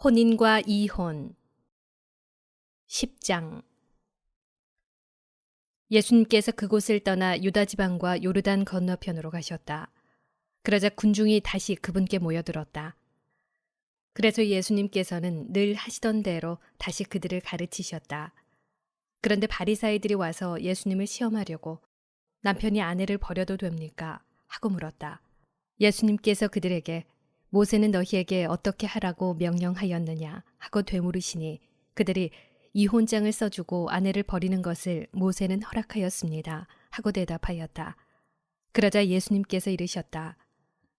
혼인과 이혼 10장. 예수님께서 그곳을 떠나 유다 지방과 요르단 건너편으로 가셨다. 그러자 군중이 다시 그분께 모여들었다. 그래서 예수님께서는 늘 하시던 대로 다시 그들을 가르치셨다. 그런데 바리사이들이 와서 예수님을 시험하려고 남편이 아내를 버려도 됩니까? 하고 물었다. 예수님께서 그들에게 모세는 너희에게 어떻게 하라고 명령하였느냐 하고 되물으시니 그들이 이혼장을 써주고 아내를 버리는 것을 모세는 허락하였습니다 하고 대답하였다. 그러자 예수님께서 이르셨다.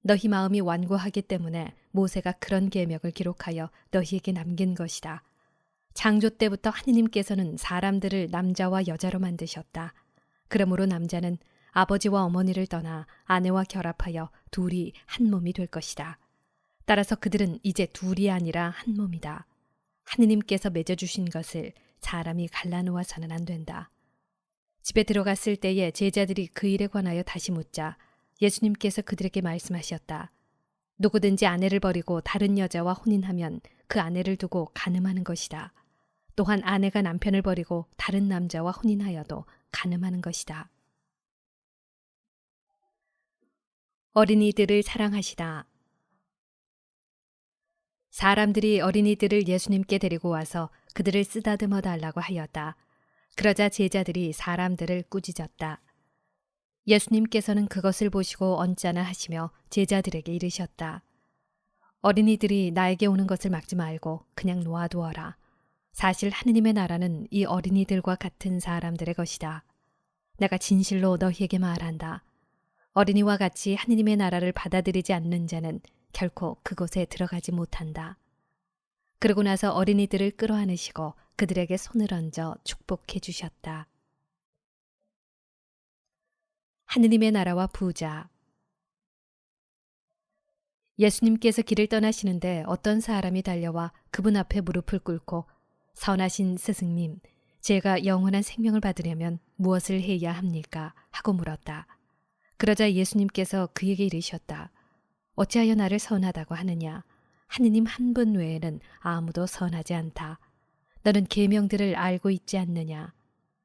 너희 마음이 완고하기 때문에 모세가 그런 계명을 기록하여 너희에게 남긴 것이다. 창조 때부터 하느님께서는 사람들을 남자와 여자로 만드셨다. 그러므로 남자는 아버지와 어머니를 떠나 아내와 결합하여 둘이 한 몸이 될 것이다. 따라서 그들은 이제 둘이 아니라 한 몸이다. 하느님께서 맺어주신 것을 사람이 갈라놓아서는 안 된다. 집에 들어갔을 때에 제자들이 그 일에 관하여 다시 묻자 예수님께서 그들에게 말씀하셨다. 누구든지 아내를 버리고 다른 여자와 혼인하면 그 아내를 두고 간음하는 것이다. 또한 아내가 남편을 버리고 다른 남자와 혼인하여도 간음하는 것이다. 어린이들을 사랑하시다. 사람들이 어린이들을 예수님께 데리고 와서 그들을 쓰다듬어 달라고 하였다. 그러자 제자들이 사람들을 꾸짖었다. 예수님께서는 그것을 보시고 언짢아 하시며 제자들에게 이르셨다. 어린이들이 나에게 오는 것을 막지 말고 그냥 놓아두어라. 사실 하느님의 나라는 이 어린이들과 같은 사람들의 것이다. 내가 진실로 너희에게 말한다. 어린이와 같이 하느님의 나라를 받아들이지 않는 자는 결코 그곳에 들어가지 못한다. 그러고 나서 어린이들을 끌어안으시고 그들에게 손을 얹어 축복해 주셨다. 하느님의 나라와 부자. 예수님께서 길을 떠나시는데 어떤 사람이 달려와 그분 앞에 무릎을 꿇고 선하신 스승님, 제가 영원한 생명을 받으려면 무엇을 해야 합니까? 하고 물었다. 그러자 예수님께서 그에게 이르셨다. 어찌하여 나를 선하다고 하느냐? 하느님 한 분 외에는 아무도 선하지 않다. 너는 계명들을 알고 있지 않느냐?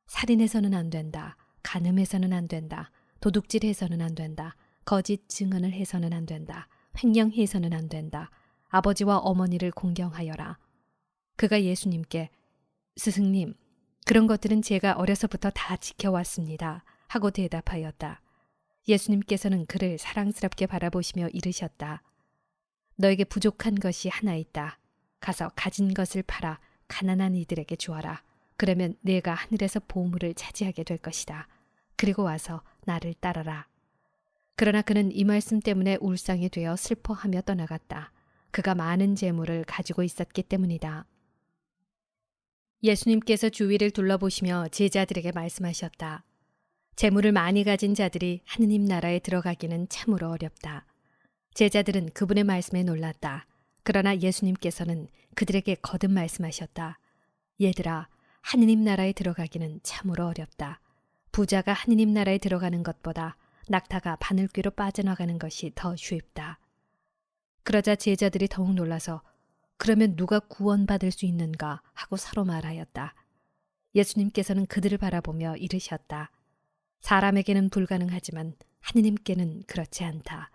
살인해서는 안 된다. 간음해서는 안 된다. 도둑질해서는 안 된다. 거짓 증언을 해서는 안 된다. 횡령해서는 안 된다. 아버지와 어머니를 공경하여라. 그가 예수님께 스승님, 그런 것들은 제가 어려서부터 다 지켜왔습니다. 하고 대답하였다. 예수님께서는 그를 사랑스럽게 바라보시며 이르셨다. 너에게 부족한 것이 하나 있다. 가서 가진 것을 팔아 가난한 이들에게 주어라. 그러면 내가 하늘에서 보물을 차지하게 될 것이다. 그리고 와서 나를 따르라. 그러나 그는 이 말씀 때문에 울상이 되어 슬퍼하며 떠나갔다. 그가 많은 재물을 가지고 있었기 때문이다. 예수님께서 주위를 둘러보시며 제자들에게 말씀하셨다. 재물을 많이 가진 자들이 하느님 나라에 들어가기는 참으로 어렵다. 제자들은 그분의 말씀에 놀랐다. 그러나 예수님께서는 그들에게 거듭 말씀하셨다. 얘들아, 하느님 나라에 들어가기는 참으로 어렵다. 부자가 하느님 나라에 들어가는 것보다 낙타가 바늘귀로 빠져나가는 것이 더 쉽다. 그러자 제자들이 더욱 놀라서 그러면 누가 구원받을 수 있는가 하고 서로 말하였다. 예수님께서는 그들을 바라보며 이르셨다. 사람에게는 불가능하지만 하느님께는 그렇지 않다.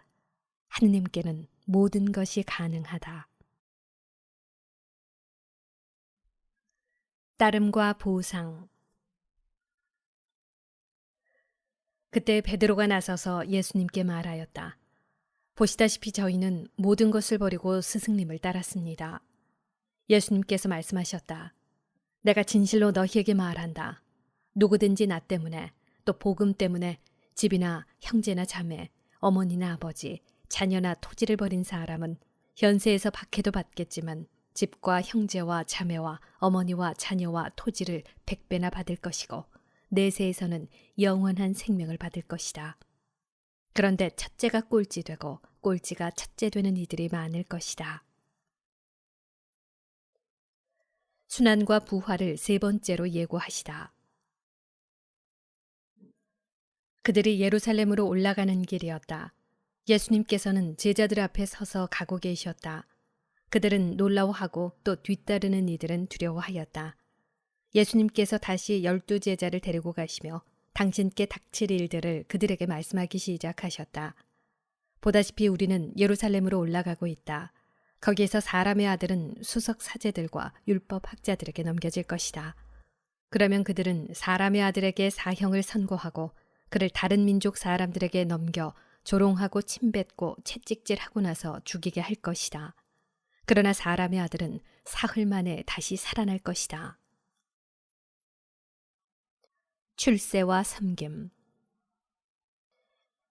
하느님께는 모든 것이 가능하다. 따름과 보상. 그때 베드로가 나서서 예수님께 말하였다. 보시다시피 저희는 모든 것을 버리고 스승님을 따랐습니다. 예수님께서 말씀하셨다. 내가 진실로 너희에게 말한다. 누구든지 나 때문에 또 복음 때문에 집이나 형제나 자매, 어머니나 아버지, 자녀나 토지를 버린 사람은 현세에서 박해도 받겠지만 집과 형제와 자매와 어머니와 자녀와 토지를 100배나 받을 것이고 내세에서는 영원한 생명을 받을 것이다. 그런데 첫째가 꼴찌 되고 꼴찌가 첫째 되는 이들이 많을 것이다. 순환과 부활을 세 번째로 예고하시다. 그들이 예루살렘으로 올라가는 길이었다. 예수님께서는 제자들 앞에 서서 가고 계셨다. 그들은 놀라워하고 또 뒤따르는 이들은 두려워하였다. 예수님께서 다시 12 제자를 데리고 가시며 당신께 닥칠 일들을 그들에게 말씀하기 시작하셨다. 보다시피 우리는 예루살렘으로 올라가고 있다. 거기에서 사람의 아들은 수석 사제들과 율법 학자들에게 넘겨질 것이다. 그러면 그들은 사람의 아들에게 사형을 선고하고 그를 다른 민족 사람들에게 넘겨 조롱하고 침뱉고 채찍질하고 나서 죽이게 할 것이다. 그러나 사람의 아들은 사흘 만에 다시 살아날 것이다. 출세와 섬김.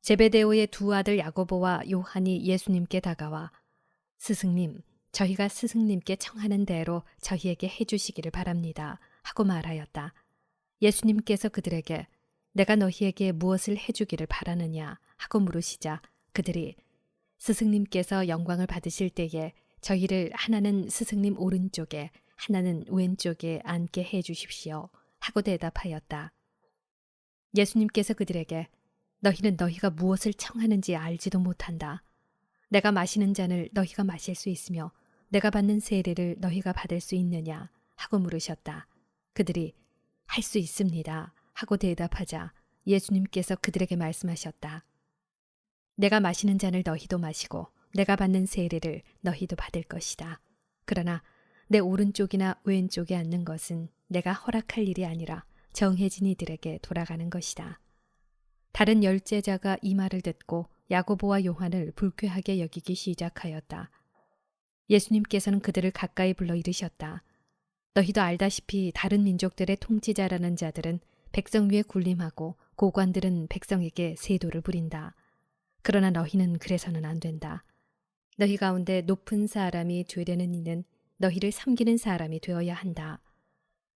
제베데오의 두 아들 야고보와 요한이 예수님께 다가와 스승님, 저희가 스승님께 청하는 대로 저희에게 해주시기를 바랍니다 하고 말하였다. 예수님께서 그들에게 내가 너희에게 무엇을 해주기를 바라느냐 하고 물으시자 그들이 스승님께서 영광을 받으실 때에 저희를 하나는 스승님 오른쪽에 하나는 왼쪽에 앉게 해 주십시오 하고 대답하였다. 예수님께서 그들에게 너희는 너희가 무엇을 청하는지 알지도 못한다. 내가 마시는 잔을 너희가 마실 수 있으며 내가 받는 세례를 너희가 받을 수 있느냐 하고 물으셨다. 그들이 할 수 있습니다 하고 대답하자 예수님께서 그들에게 말씀하셨다. 내가 마시는 잔을 너희도 마시고 내가 받는 세례를 너희도 받을 것이다. 그러나 내 오른쪽이나 왼쪽에 앉는 것은 내가 허락할 일이 아니라 정해진 이들에게 돌아가는 것이다. 다른 10 제자가 이 말을 듣고 야고보와 요한을 불쾌하게 여기기 시작하였다. 예수님께서는 그들을 가까이 불러 이르셨다. 너희도 알다시피 다른 민족들의 통치자라는 자들은 백성 위에 군림하고 고관들은 백성에게 세도를 부린다. 그러나 너희는 그래서는 안 된다. 너희 가운데 높은 사람이 되려는 이는 너희를 섬기는 사람이 되어야 한다.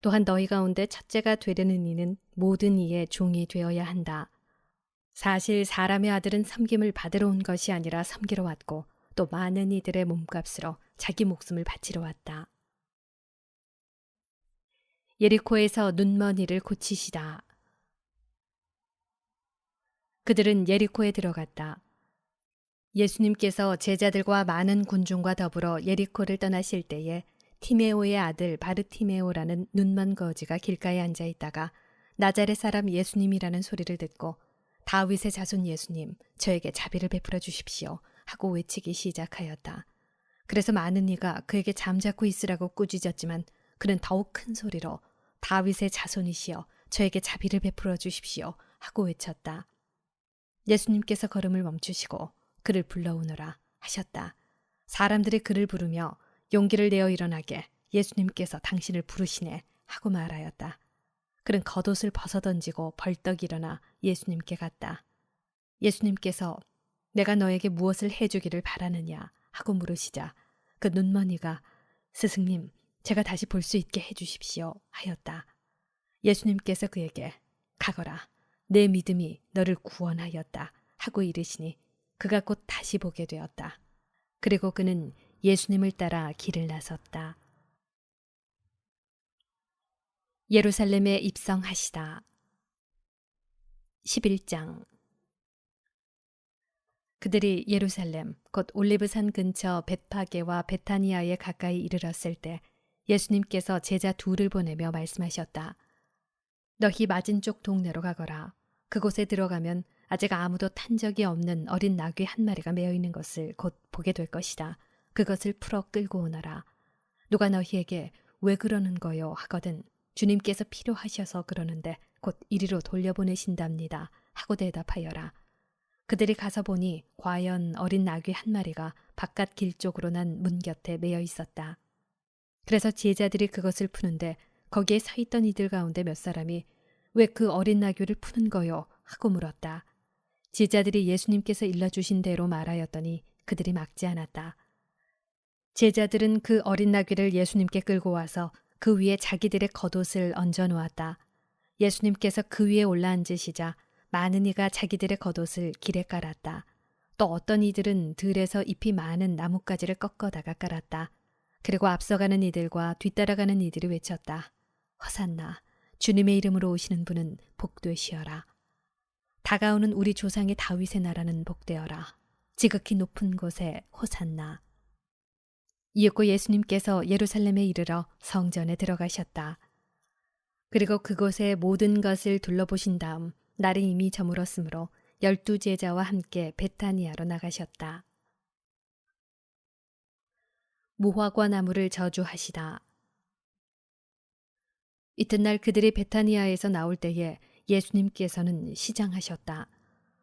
또한 너희 가운데 첫째가 되려는 이는 모든 이의 종이 되어야 한다. 사실 사람의 아들은 섬김을 받으러 온 것이 아니라 섬기러 왔고 또 많은 이들의 몸값으로 자기 목숨을 바치러 왔다. 예리코에서 눈먼 이를 고치시다. 그들은 예리코에 들어갔다. 예수님께서 제자들과 많은 군중과 더불어 예리코를 떠나실 때에 티메오의 아들 바르티메오라는 눈먼 거지가 길가에 앉아 있다가 나자렛 사람 예수님이라는 소리를 듣고 다윗의 자손 예수님, 저에게 자비를 베풀어 주십시오 하고 외치기 시작하였다. 그래서 많은 이가 그에게 잠자코 있으라고 꾸짖었지만 그는 더욱 큰 소리로 다윗의 자손이시여 저에게 자비를 베풀어 주십시오 하고 외쳤다. 예수님께서 걸음을 멈추시고 그를 불러오너라 하셨다. 사람들이 그를 부르며 용기를 내어 일어나게 예수님께서 당신을 부르시네 하고 말하였다. 그는 겉옷을 벗어던지고 벌떡 일어나 예수님께 갔다. 예수님께서 내가 너에게 무엇을 해주기를 바라느냐 하고 물으시자 그 눈먼이가 스승님 제가 다시 볼 수 있게 해주십시오 하였다. 예수님께서 그에게 가거라 내 믿음이 너를 구원하였다 하고 이르시니 그가 곧 다시 보게 되었다. 그리고 그는 예수님을 따라 길을 나섰다. 예루살렘에 입성하시다. 11장. 그들이 예루살렘 곧 올리브산 근처 벳파게와 베타니아에 가까이 이르렀을 때 예수님께서 제자 둘을 보내며 말씀하셨다. 너희 맞은 쪽 동네로 가거라. 그곳에 들어가면 아직 아무도 탄 적이 없는 어린 나귀 한 마리가 매어 있는 것을 곧 보게 될 것이다. 그것을 풀어 끌고 오너라. 누가 너희에게 왜 그러는 거요 하거든 주님께서 필요하셔서 그러는데 곧 이리로 돌려보내신답니다 하고 대답하여라. 그들이 가서 보니 과연 어린 나귀 한 마리가 바깥 길 쪽으로 난 문 곁에 매여 있었다. 그래서 제자들이 그것을 푸는데 거기에 서 있던 이들 가운데 몇 사람이 왜 그 어린 나귀를 푸는 거요 하고 물었다. 제자들이 예수님께서 일러주신 대로 말하였더니 그들이 막지 않았다. 제자들은 그 어린 나귀를 예수님께 끌고 와서 그 위에 자기들의 겉옷을 얹어 놓았다. 예수님께서 그 위에 올라앉으시자 많은 이가 자기들의 겉옷을 길에 깔았다. 또 어떤 이들은 들에서 잎이 많은 나뭇가지를 꺾어다가 깔았다. 그리고 앞서가는 이들과 뒤따라가는 이들이 외쳤다. 호산나, 주님의 이름으로 오시는 분은 복되시어라. 다가오는 우리 조상의 다윗의 나라는 복되어라. 지극히 높은 곳에 호산나. 이윽고 예수님께서 예루살렘에 이르러 성전에 들어가셨다. 그리고 그곳의 모든 것을 둘러보신 다음 날이 이미 저물었으므로 12제자와 함께 베타니아로 나가셨다. 무화과 나무를 저주하시다. 이튿날 그들이 베타니아에서 나올 때에 예수님께서는 시장하셨다.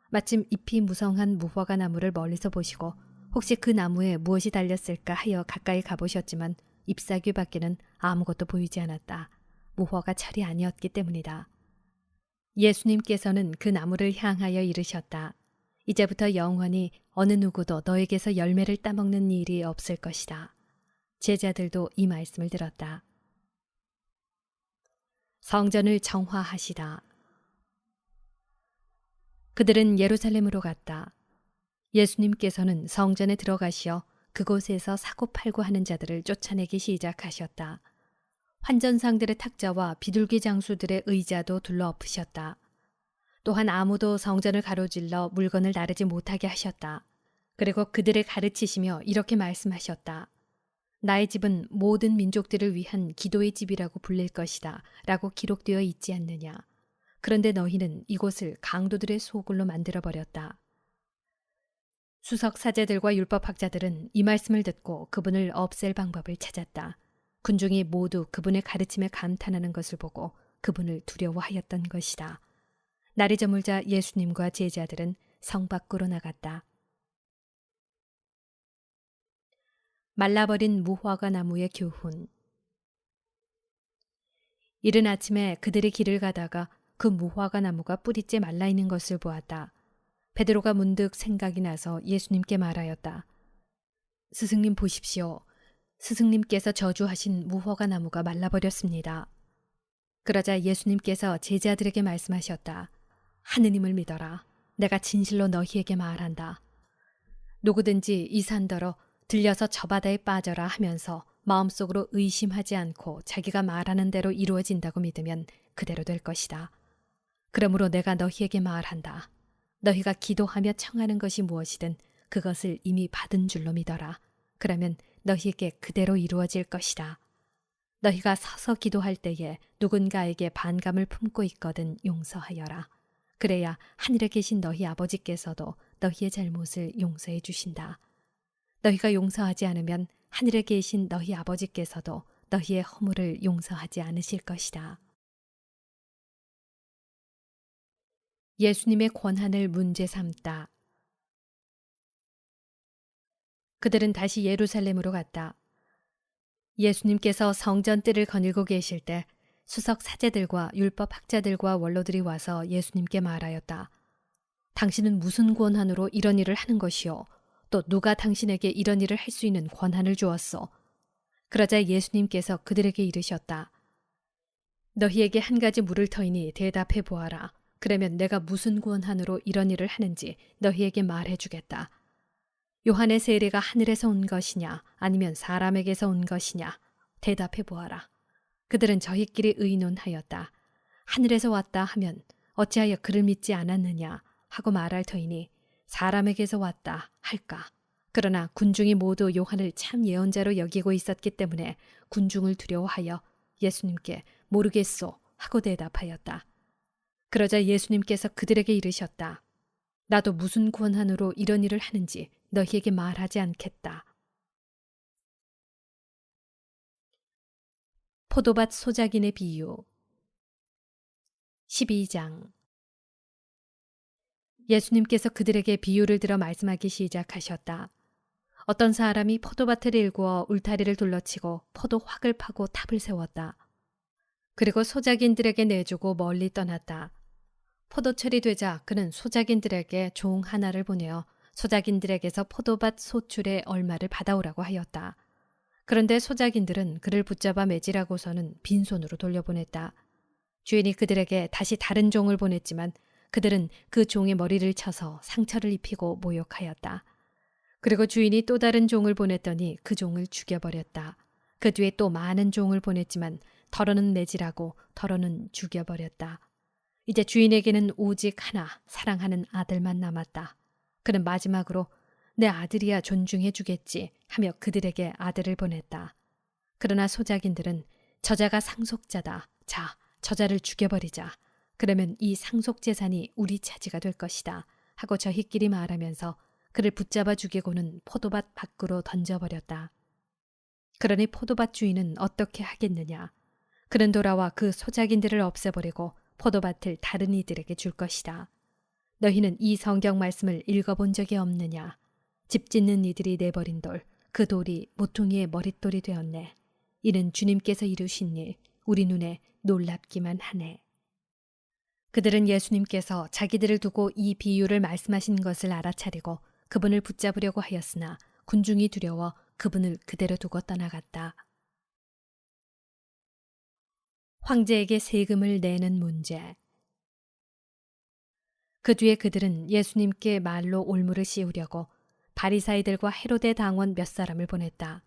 마침 잎이 무성한 무화과 나무를 멀리서 보시고 혹시 그 나무에 무엇이 달렸을까 하여 가까이 가보셨지만 잎사귀 밖에는 아무것도 보이지 않았다. 무화과 철이 아니었기 때문이다. 예수님께서는 그 나무를 향하여 이르셨다. 이제부터 영원히 어느 누구도 너에게서 열매를 따먹는 일이 없을 것이다. 제자들도 이 말씀을 들었다. 성전을 정화하시다. 그들은 예루살렘으로 갔다. 예수님께서는 성전에 들어가시어 그곳에서 사고팔고 하는 자들을 쫓아내기 시작하셨다. 환전상들의 탁자와 비둘기 장수들의 의자도 둘러엎으셨다. 또한 아무도 성전을 가로질러 물건을 나르지 못하게 하셨다. 그리고 그들을 가르치시며 이렇게 말씀하셨다. 나의 집은 모든 민족들을 위한 기도의 집이라고 불릴 것이다 라고 기록되어 있지 않느냐. 그런데 너희는 이곳을 강도들의 소굴로 만들어버렸다. 수석 사제들과 율법학자들은 이 말씀을 듣고 그분을 없앨 방법을 찾았다. 군중이 모두 그분의 가르침에 감탄하는 것을 보고 그분을 두려워하였던 것이다. 날이 저물자 예수님과 제자들은 성 밖으로 나갔다. 말라버린 무화과 나무의 교훈. 이른 아침에 그들이 길을 가다가 그 무화과 나무가 뿌리째 말라있는 것을 보았다. 베드로가 문득 생각이 나서 예수님께 말하였다. 스승님 보십시오. 스승님께서 저주하신 무화과 나무가 말라버렸습니다. 그러자 예수님께서 제자들에게 말씀하셨다. 하느님을 믿어라. 내가 진실로 너희에게 말한다. 누구든지 이 산더러 들려서 저 바다에 빠져라 하면서 마음속으로 의심하지 않고 자기가 말하는 대로 이루어진다고 믿으면 그대로 될 것이다. 그러므로 내가 너희에게 말한다. 너희가 기도하며 청하는 것이 무엇이든 그것을 이미 받은 줄로 믿어라. 그러면 너희에게 그대로 이루어질 것이다. 너희가 서서 기도할 때에 누군가에게 반감을 품고 있거든 용서하여라. 그래야 하늘에 계신 너희 아버지께서도 너희의 잘못을 용서해 주신다. 너희가 용서하지 않으면 하늘에 계신 너희 아버지께서도 너희의 허물을 용서하지 않으실 것이다. 예수님의 권한을 문제 삼다. 그들은 다시 예루살렘으로 갔다. 예수님께서 성전 뜰을 거닐고 계실 때 수석 사제들과 율법 학자들과 원로들이 와서 예수님께 말하였다. 당신은 무슨 권한으로 이런 일을 하는 것이요? 또 누가 당신에게 이런 일을 할 수 있는 권한을 주었소? 그러자 예수님께서 그들에게 이르셨다. 너희에게 한 가지 물을 터이니 대답해 보아라. 그러면 내가 무슨 권한으로 이런 일을 하는지 너희에게 말해 주겠다. 요한의 세례가 하늘에서 온 것이냐 아니면 사람에게서 온 것이냐 대답해 보아라. 그들은 저희끼리 의논하였다. 하늘에서 왔다 하면 어찌하여 그를 믿지 않았느냐 하고 말할 터이니 사람에게서 왔다 할까. 그러나 군중이 모두 요한을 참 예언자로 여기고 있었기 때문에 군중을 두려워하여 예수님께 모르겠소 하고 대답하였다. 그러자 예수님께서 그들에게 이르셨다. 나도 무슨 권한으로 이런 일을 하는지 너희에게 말하지 않겠다. 포도밭 소작인의 비유 12장. 예수님께서 그들에게 비유를 들어 말씀하기 시작하셨다. 어떤 사람이 포도밭을 일구어 울타리를 둘러치고 포도 확을 파고 탑을 세웠다. 그리고 소작인들에게 내주고 멀리 떠났다. 포도철이 되자 그는 소작인들에게 종 하나를 보내어 소작인들에게서 포도밭 소출의 얼마를 받아오라고 하였다. 그런데 소작인들은 그를 붙잡아 매질하고서는 빈손으로 돌려보냈다. 주인이 그들에게 다시 다른 종을 보냈지만 그들은 그 종의 머리를 쳐서 상처를 입히고 모욕하였다. 그리고 주인이 또 다른 종을 보냈더니 그 종을 죽여버렸다. 그 뒤에 또 많은 종을 보냈지만 덜어는 매질하고 덜어는 죽여버렸다. 이제 주인에게는 오직 하나 사랑하는 아들만 남았다. 그는 마지막으로 내 아들이야 존중해 주겠지 하며 그들에게 아들을 보냈다. 그러나 소작인들은 저자가 상속자다. 자, 저자를 죽여버리자. 그러면 이 상속 재산이 우리 차지가 될 것이다. 하고 저희끼리 말하면서 그를 붙잡아 죽이고는 포도밭 밖으로 던져버렸다. 그러니 포도밭 주인은 어떻게 하겠느냐. 그는 돌아와 그 소작인들을 없애버리고 포도밭을 다른 이들에게 줄 것이다. 너희는 이 성경 말씀을 읽어본 적이 없느냐. 집 짓는 이들이 내버린 돌, 그 돌이 모퉁이의 머릿돌이 되었네. 이는 주님께서 이루신 일, 우리 눈에 놀랍기만 하네. 그들은 예수님께서 자기들을 두고 이 비유를 말씀하신 것을 알아차리고 그분을 붙잡으려고 하였으나 군중이 두려워 그분을 그대로 두고 떠나갔다. 황제에게 세금을 내는 문제. 그 뒤에 그들은 예수님께 말로 올무를 씌우려고 바리사이들과 헤로데 당원 몇 사람을 보냈다.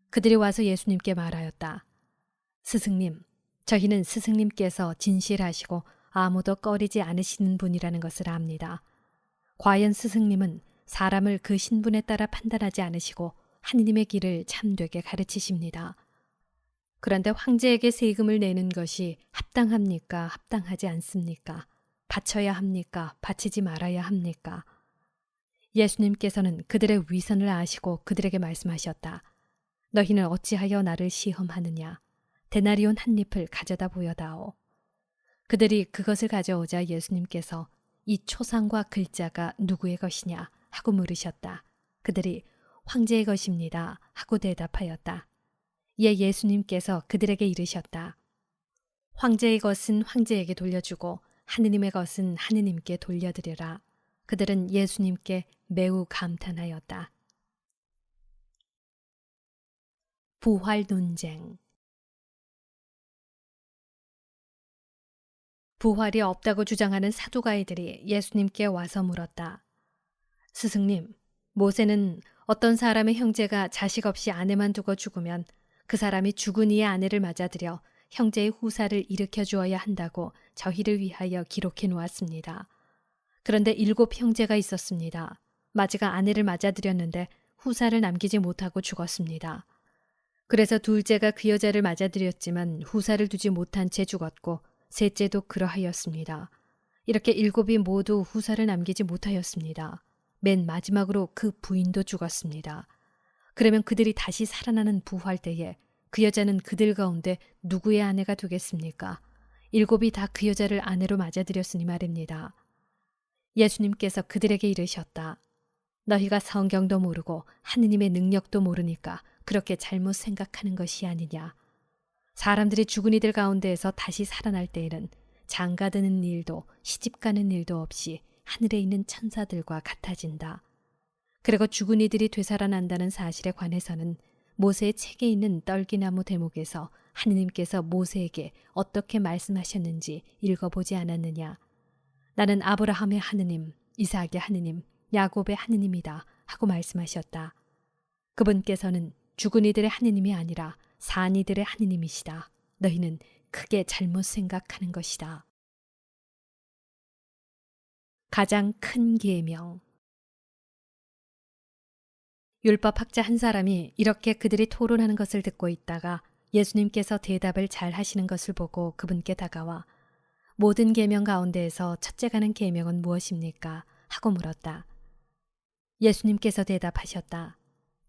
그들이 와서 예수님께 말하였다. 스승님, 저희는 스승님께서 진실하시고 아무도 꺼리지 않으시는 분이라는 것을 압니다. 과연 스승님은 사람을 그 신분에 따라 판단하지 않으시고 하느님의 길을 참되게 가르치십니다. 그런데 황제에게 세금을 내는 것이 합당합니까? 합당하지 않습니까? 바쳐야 합니까? 바치지 말아야 합니까? 예수님께서는 그들의 위선을 아시고 그들에게 말씀하셨다. 너희는 어찌하여 나를 시험하느냐? 데나리온 한 잎을 가져다 보여다오. 그들이 그것을 가져오자 예수님께서 이 초상과 글자가 누구의 것이냐 하고 물으셨다. 그들이 황제의 것입니다 하고 대답하였다. 이에 예수님께서 그들에게 이르셨다. 황제의 것은 황제에게 돌려주고 하느님의 것은 하느님께 돌려드려라. 그들은 예수님께 매우 감탄하였다. 부활 논쟁. 부활이 없다고 주장하는 사두가이들이 예수님께 와서 물었다. 스승님, 모세는 어떤 사람의 형제가 자식 없이 아내만 두고 죽으면 그 사람이 죽은 이의 아내를 맞아들여 형제의 후사를 일으켜 주어야 한다고 저희를 위하여 기록해 놓았습니다. 그런데 7 형제가 있었습니다. 마지가 아내를 맞아들였는데 후사를 남기지 못하고 죽었습니다. 그래서 둘째가 그 여자를 맞아들였지만 후사를 두지 못한 채 죽었고 셋째도 그러하였습니다. 이렇게 7이 모두 후사를 남기지 못하였습니다. 맨 마지막으로 그 부인도 죽었습니다. 그러면 그들이 다시 살아나는 부활 때에 그 여자는 그들 가운데 누구의 아내가 되겠습니까? 7이 다 그 여자를 아내로 맞아들였으니 말입니다. 예수님께서 그들에게 이르셨다. 너희가 성경도 모르고 하느님의 능력도 모르니까 그렇게 잘못 생각하는 것이 아니냐. 사람들이 죽은 이들 가운데에서 다시 살아날 때에는 장가드는 일도 시집가는 일도 없이 하늘에 있는 천사들과 같아진다. 그리고 죽은 이들이 되살아난다는 사실에 관해서는 모세의 책에 있는 떨기나무 대목에서 하느님께서 모세에게 어떻게 말씀하셨는지 읽어보지 않았느냐. 나는 아브라함의 하느님, 이삭의 하느님, 야곱의 하느님이다 하고 말씀하셨다. 그분께서는 죽은 이들의 하느님이 아니라 산 이들의 하느님이시다. 너희는 크게 잘못 생각하는 것이다. 가장 큰 계명. 율법학자 한 사람이 이렇게 그들이 토론하는 것을 듣고 있다가 예수님께서 대답을 잘 하시는 것을 보고 그분께 다가와 모든 계명 가운데에서 첫째 가는 계명은 무엇입니까? 하고 물었다. 예수님께서 대답하셨다.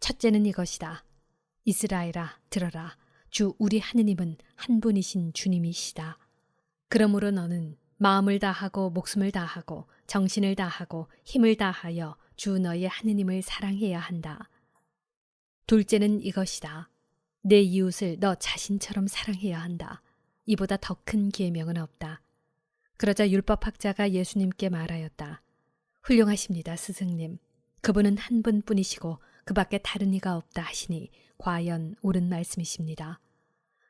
첫째는 이것이다. 이스라엘아, 들어라. 주 우리 하느님은 한 분이신 주님이시다. 그러므로 너는 마음을 다하고 목숨을 다하고 정신을 다하고 힘을 다하여 주 너의 하느님을 사랑해야 한다. 둘째는 이것이다. 내 이웃을 너 자신처럼 사랑해야 한다. 이보다 더 큰 계명은 없다. 그러자 율법학자가 예수님께 말하였다. 훌륭하십니다, 스승님. 그분은 한 분뿐이시고 그 밖에 다른 이가 없다 하시니 과연 옳은 말씀이십니다.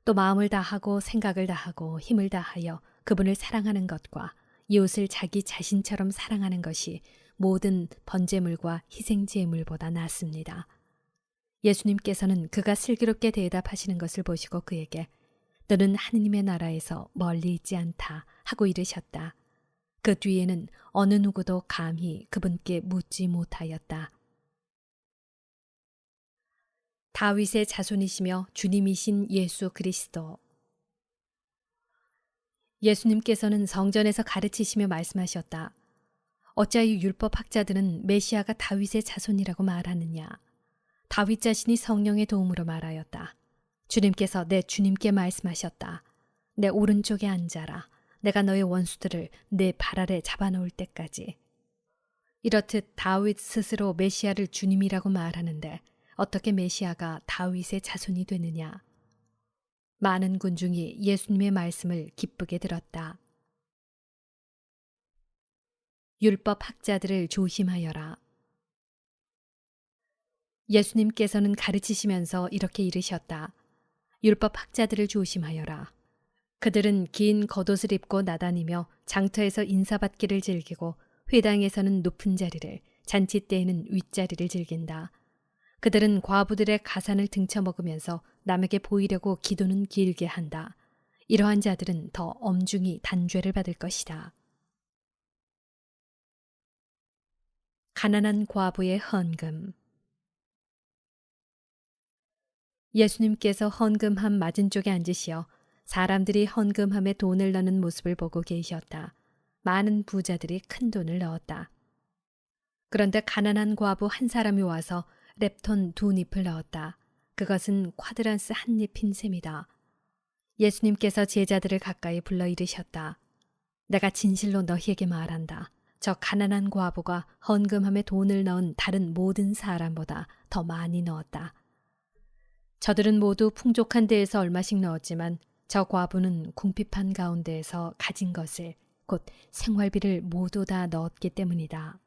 또 마음을 다하고 생각을 다하고 힘을 다하여 그분을 사랑하는 것과 이웃을 자기 자신처럼 사랑하는 것이 모든 번제물과 희생제물보다 낫습니다. 예수님께서는 그가 슬기롭게 대답하시는 것을 보시고 그에게 너는 하느님의 나라에서 멀리 있지 않다 하고 이르셨다. 그 뒤에는 어느 누구도 감히 그분께 묻지 못하였다. 다윗의 자손이시며 주님이신 예수 그리스도. 예수님께서는 성전에서 가르치시며 말씀하셨다. 어찌하여 율법 학자들은 메시아가 다윗의 자손이라고 말하느냐. 다윗 자신이 성령의 도움으로 말하였다. 주님께서 내 주님께 말씀하셨다. 내 오른쪽에 앉아라. 내가 너의 원수들을 내 발 아래 잡아놓을 때까지. 이렇듯 다윗 스스로 메시아를 주님이라고 말하는데 어떻게 메시아가 다윗의 자손이 되느냐. 많은 군중이 예수님의 말씀을 기쁘게 들었다. 율법 학자들을 조심하여라. 예수님께서는 가르치시면서 이렇게 이르셨다. 율법 학자들을 조심하여라. 그들은 긴 겉옷을 입고 나다니며 장터에서 인사받기를 즐기고 회당에서는 높은 자리를, 잔치 때에는 윗자리를 즐긴다. 그들은 과부들의 가산을 등쳐먹으면서 남에게 보이려고 기도는 길게 한다. 이러한 자들은 더 엄중히 단죄를 받을 것이다. 가난한 과부의 헌금. 예수님께서 헌금함 맞은쪽에 앉으시어 사람들이 헌금함에 돈을 넣는 모습을 보고 계셨다. 많은 부자들이 큰 돈을 넣었다. 그런데 가난한 과부 한 사람이 와서 렙톤 2잎을 넣었다. 그것은 쿼드란스 한 잎인 셈이다. 예수님께서 제자들을 가까이 불러 이르셨다. 내가 진실로 너희에게 말한다. 저 가난한 과부가 헌금함에 돈을 넣은 다른 모든 사람보다 더 많이 넣었다. 저들은 모두 풍족한 데에서 얼마씩 넣었지만 저 과부는 궁핍한 가운데에서 가진 것을 곧 생활비를 모두 다 넣었기 때문이다.